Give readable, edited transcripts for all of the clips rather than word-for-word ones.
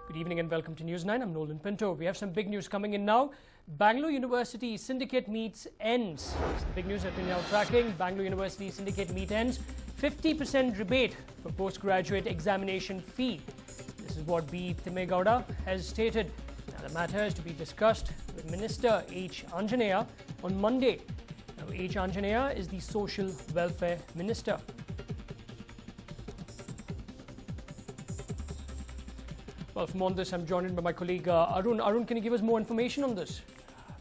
Good evening and welcome to News9. I'm Nolan Pinto. We have some big news coming in now. Bangalore University syndicate meets ends. It's the big news that we're now tracking. Bangalore University syndicate meet ends. 50% rebate for postgraduate examination fee. This is what B. Thimmegowda has stated. Now, the matter is to be discussed with Minister H. Anjaneya on Monday. Now, H. Anjaneya is the Social Welfare Minister. Well, from on this, I'm joined by my colleague Arun. Arun, can you give us more information on this?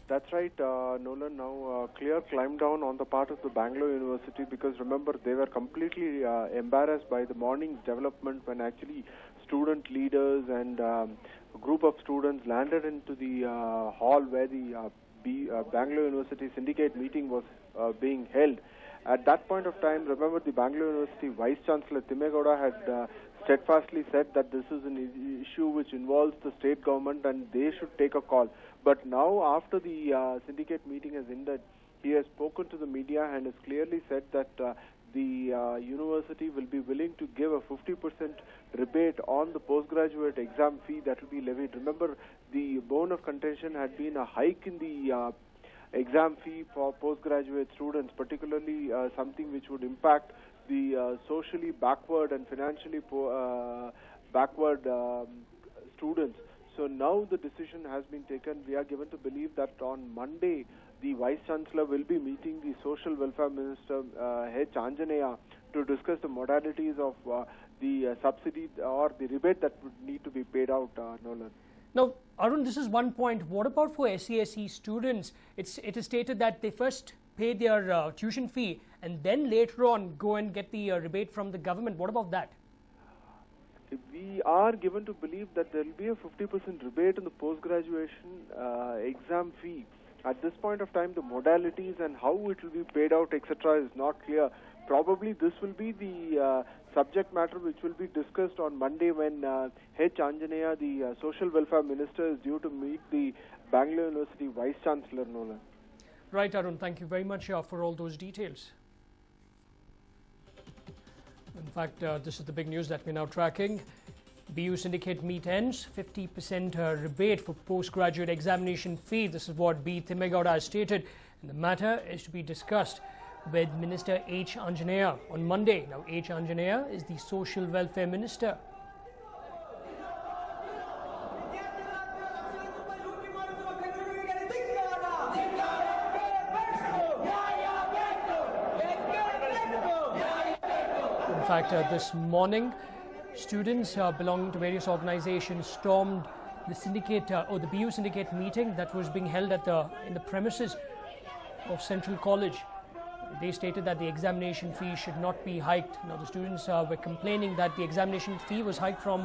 That's right, Nolan. Now, clear climb down on the part of the Bangalore University, because remember, they were completely embarrassed by the morning's development when actually student leaders and a group of students landed into the hall where the Bangalore University syndicate meeting was being held. At that point of time, remember, the Bangalore University Vice Chancellor Thimmegowda had steadfastly said that this is an issue which involves the state government and they should take a call. But now, after the syndicate meeting has ended, he has spoken to the media and has clearly said that the university will be willing to give a 50% rebate on the postgraduate exam fee that will be levied. Remember, the bone of contention had been a hike in the exam fee for postgraduate students, particularly something which would impact the socially backward and financially backward students. So now the decision has been taken. We are given to believe that on Monday, the Vice Chancellor will be meeting the Social Welfare Minister, H. Anjaneya, to discuss the modalities of the subsidy or the rebate that would need to be paid out, Nolan. Now, Arun, this is one point. What about for SCSE students? It is stated that they first pay their tuition fee and then later on go and get the rebate from the government. What about that? We are given to believe that there will be a 50% rebate on the post-graduation exam fee. At this point of time, the modalities and how it will be paid out, etc., is not clear. Probably this will be the subject matter which will be discussed on Monday when H. Anjaneya, the Social Welfare Minister, is due to meet the Bangalore University Vice Chancellor, Nolan. Right, Arun. Thank you very much for all those details. In fact, this is the big news that we're now tracking. BU syndicate meet ends. 50% rebate for postgraduate examination fee. This is what B. Thimmegowda has stated. And the matter is to be discussed with Minister H. Anjaneya on Monday. Now, H. Anjaneya is the Social Welfare Minister. In fact, this morning, students belonging to various organizations stormed the syndicate or the BU syndicate meeting that was being held at in the premises of Central College. They stated that the examination fee should not be hiked. Now, the students were complaining that the examination fee was hiked from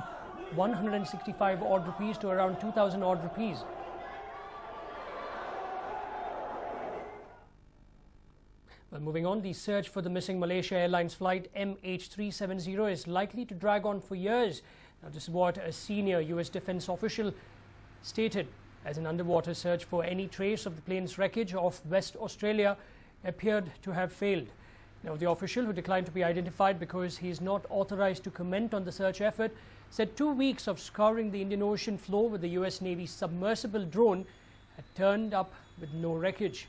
165 odd rupees to around 2,000 odd rupees. Well, moving on, the search for the missing Malaysia Airlines flight MH370 is likely to drag on for years. Now, this is what a senior US defense official stated, as an underwater search for any trace of the plane's wreckage off West Australia appeared to have failed. Now, the official, who declined to be identified because he is not authorized to comment on the search effort, said 2 weeks of scouring the Indian Ocean floor with the US Navy submersible drone had turned up with no wreckage.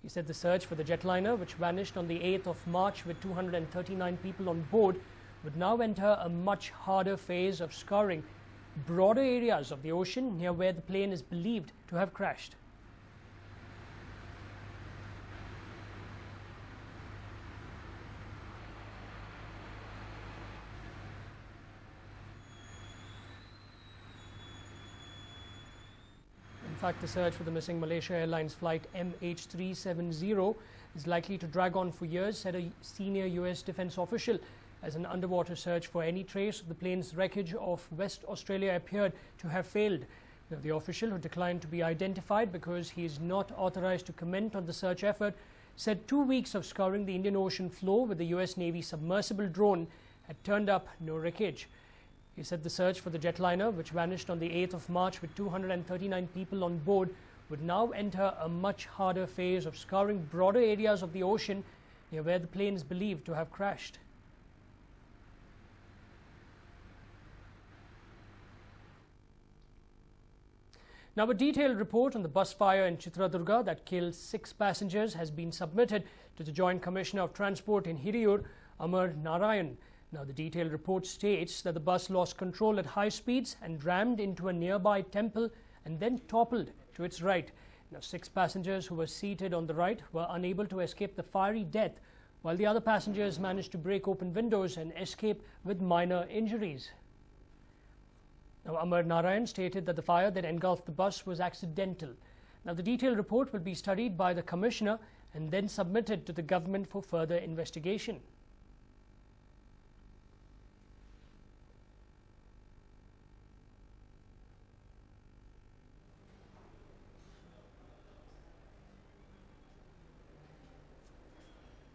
He said the search for the jetliner, which vanished on the 8th of March with 239 people on board, would now enter a much harder phase of scouring broader areas of the ocean near where the plane is believed to have crashed. In fact, the search for the missing Malaysia Airlines flight MH370 is likely to drag on for years, said a senior US defense official, as an underwater search for any trace of the plane's wreckage off West Australia appeared to have failed. Now, the official, who declined to be identified because he is not authorized to comment on the search effort, said 2 weeks of scouring the Indian Ocean floor with the US Navy submersible drone had turned up no wreckage. He said the search for the jetliner, which vanished on the 8th of March with 239 people on board, would now enter a much harder phase of scouring broader areas of the ocean near where the plane is believed to have crashed. Now, a detailed report on the bus fire in Chitradurga that killed 6 passengers has been submitted to the Joint Commissioner of Transport in Hiriyur, Amar Narayan. Now, the detailed report states that the bus lost control at high speeds and rammed into a nearby temple and then toppled to its right. Now, 6 passengers who were seated on the right were unable to escape the fiery death, while the other passengers managed to break open windows and escape with minor injuries. Now, Amar Narayan stated that the fire that engulfed the bus was accidental. Now, the detailed report will be studied by the Commissioner and then submitted to the government for further investigation.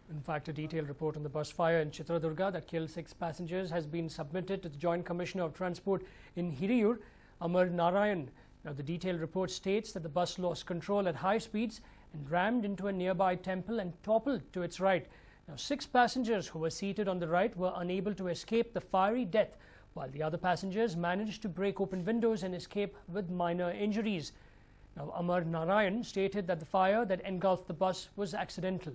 In fact, a detailed report on the bus fire in Chitradurga that killed 6 passengers has been submitted to the Joint Commissioner of Transport in Hiriyur, Amar Narayan. Now, the detailed report states that the bus lost control at high speeds and rammed into a nearby temple and toppled to its right. Now, 6 passengers who were seated on the right were unable to escape the fiery death, while the other passengers managed to break open windows and escape with minor injuries. Now, Amar Narayan stated that the fire that engulfed the bus was accidental.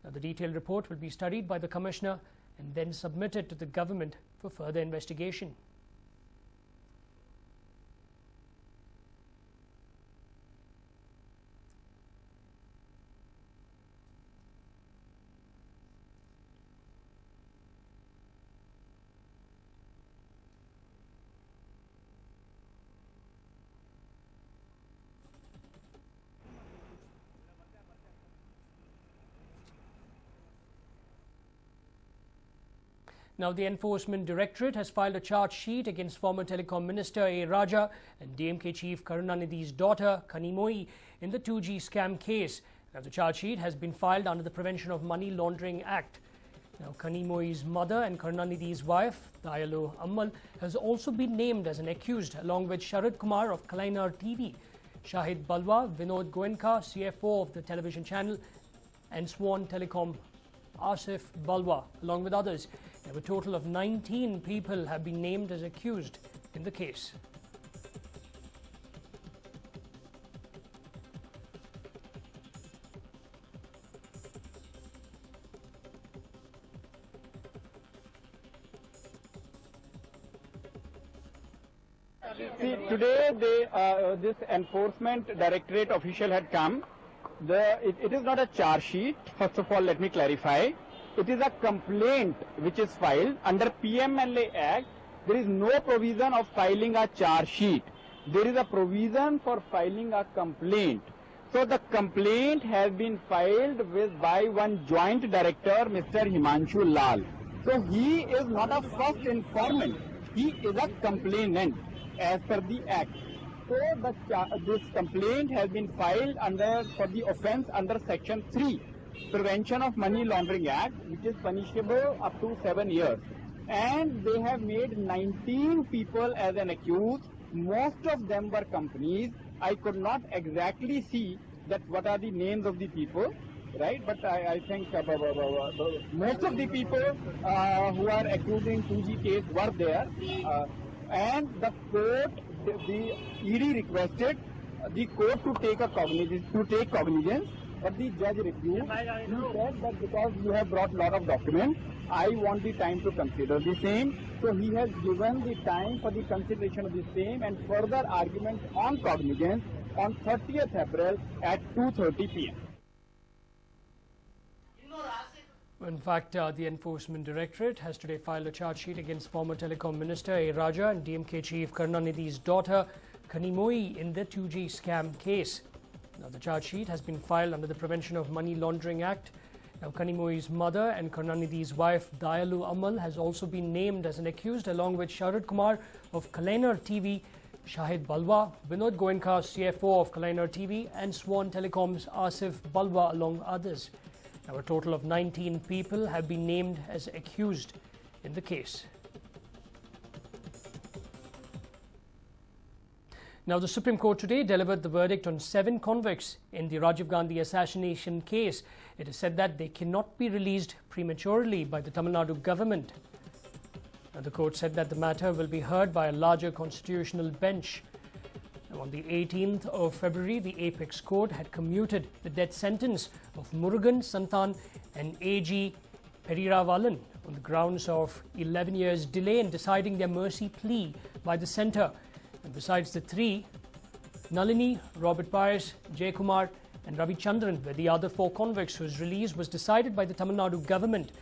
Now, the detailed report will be studied by the Commissioner and then submitted to the government for further investigation. Now, the Enforcement Directorate has filed a charge sheet against former Telecom Minister A. Raja and DMK Chief Karunanidhi's daughter, Kanimoi, in the 2G scam case. Now, the charge sheet has been filed under the Prevention of Money Laundering Act. Now, Kanimoi's mother and Karunanidhi's wife, Dayalu Ammal, has also been named as an accused, along with Sharad Kumar of Kalainar TV, Shahid Balwa, Vinod Goenka, CFO of the television channel, and Swan Telecom Asif Balwa, along with others. Now, a total of 19 people have been named as accused in the case. See, today this enforcement directorate official had come. It is not a charge sheet. First of all, let me clarify. It is a complaint which is filed under PMLA Act. There is no provision of filing a charge sheet. There is a provision for filing a complaint. So the complaint has been filed by one joint director, Mr. Himanshu Lal. So he is not a first informant. He is a complainant as per the Act. So this complaint has been filed for the offence under Section 3. Prevention of Money Laundering Act, which is punishable up to 7 years. And they have made 19 people as an accused. Most of them were companies. I could not exactly see that what are the names of the people, right? But I think most of the people who are accused in 2G case were there. And the court, the ED requested the court to take cognizance. But the judge refused. He said that because you have brought a lot of documents, I want the time to consider the same. So he has given the time for the consideration of the same and further arguments on cognizance on 30th April at 2:30 p.m. In fact, the Enforcement Directorate has today filed a charge sheet against former Telecom Minister A. Raja and DMK Chief Karunanidhi's daughter, Kanimoi, in the 2G scam case. Now, the charge sheet has been filed under the Prevention of Money Laundering Act. Now, Kanimoi's mother and Karunanidhi's wife, Dayalu Ammal, has also been named as an accused, along with Sharad Kumar of Kalainar TV, Shahid Balwa, Vinod Goenka, CFO of Kalainar TV, and Swan Telecom's Asif Balwa, along others. Now, a total of 19 people have been named as accused in the case. Now, the Supreme Court today delivered the verdict on 7 convicts in the Rajiv Gandhi assassination case. It is said that they cannot be released prematurely by the Tamil Nadu government. Now, the court said that the matter will be heard by a larger constitutional bench. Now, on the 18th of February, the Apex Court had commuted the death sentence of Murugan, Santan and A.G. Periravalan on the grounds of 11 years delay in deciding their mercy plea by the centre. And besides the three, Nalini, Robert Pius, Jay Kumar and Ravi Chandran were the other four convicts whose release was decided by the Tamil Nadu government.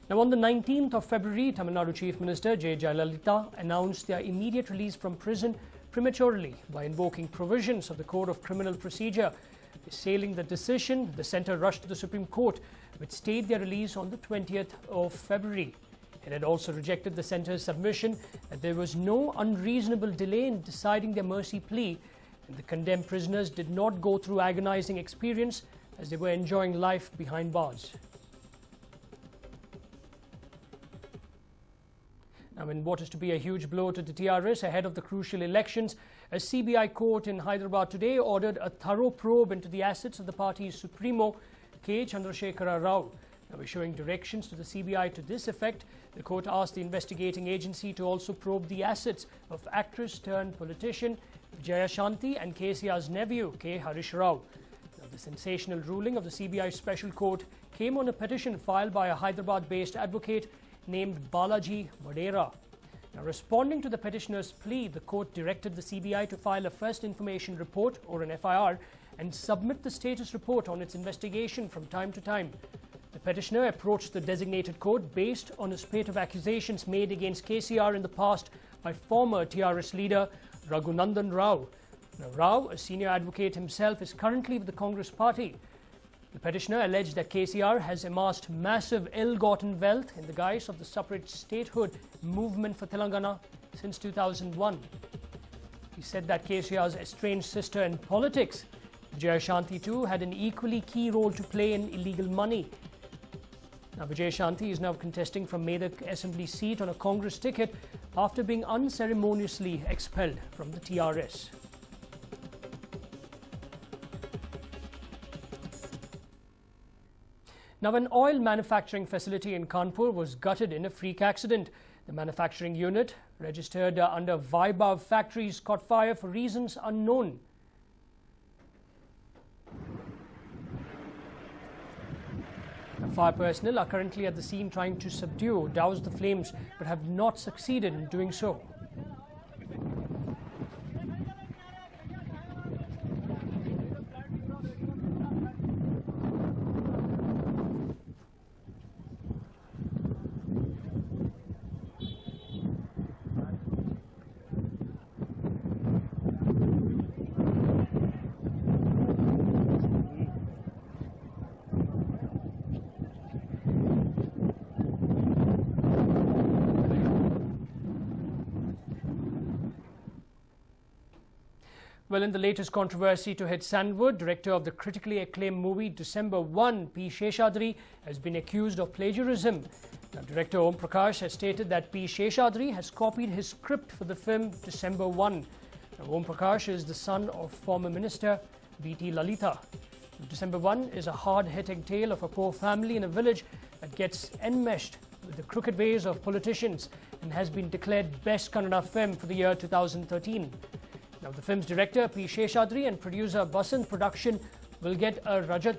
Now, on the 19th of February, Tamil Nadu Chief Minister J. Jayalalitha announced their immediate release from prison prematurely by invoking provisions of the Code of Criminal Procedure. Assailing the decision, the centre rushed to the Supreme Court, which stayed their release on the 20th of February. It had also rejected the centre's submission that there was no unreasonable delay in deciding their mercy plea, and the condemned prisoners did not go through agonizing experience as they were enjoying life behind bars. Now, in what is to be a huge blow to the TRS ahead of the crucial elections, a CBI court in Hyderabad today ordered a thorough probe into the assets of the party's Supremo, K. Chandrasekhara Rao. Now, issuing directions to the CBI to this effect, the court asked the investigating agency to also probe the assets of actress turned politician Jaya Shanti and KCR's nephew, K. Harish Rao. Now, the sensational ruling of the CBI Special Court came on a petition filed by a Hyderabad-based advocate named Balaji Vadera. Now, responding to the petitioner's plea, the court directed the CBI to file a first information report, or an FIR, and submit the status report on its investigation from time to time. The petitioner approached the designated court based on a spate of accusations made against KCR in the past by former TRS leader Raghunandan Rao. Now, Rao, a senior advocate himself, is currently with the Congress party. The petitioner alleged that KCR has amassed massive ill-gotten wealth in the guise of the separate statehood movement for Telangana since 2001. He said that KCR's estranged sister in politics, Vijaya Shanti too, had an equally key role to play in illegal money. Now, Vijaya Shanti is now contesting from Medak Assembly seat on a Congress ticket after being unceremoniously expelled from the TRS. Now, an oil manufacturing facility in Kanpur was gutted in a freak accident. The manufacturing unit, registered under Vaibhav Factories, caught fire for reasons unknown. Fire personnel are currently at the scene trying to douse the flames, but have not succeeded in doing so. Well, in the latest controversy to hit Sandwood, director of the critically acclaimed movie December 1, P. Sheshadri, has been accused of plagiarism. Now, director Om Prakash has stated that P. Sheshadri has copied his script for the film December 1. Now, Om Prakash is the son of former minister V.T. Lalitha. December 1 is a hard-hitting tale of a poor family in a village that gets enmeshed with the crooked ways of politicians and has been declared best Kannada film for the year 2013. Now, the film's director, P. Sheshadri, and producer Basant Production will get a Rajat,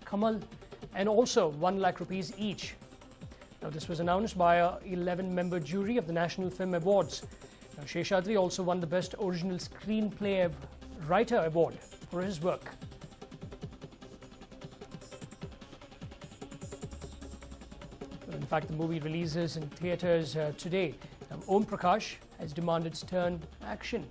Kamal and also 1 lakh rupees each. Now, this was announced by a 11-member jury of the National Film Awards. Now, Sheshadri also won the Best Original Screenplay Writer Award for his work. Well, in fact, the movie releases in theatres today. Now, Om Prakash has demanded stern action.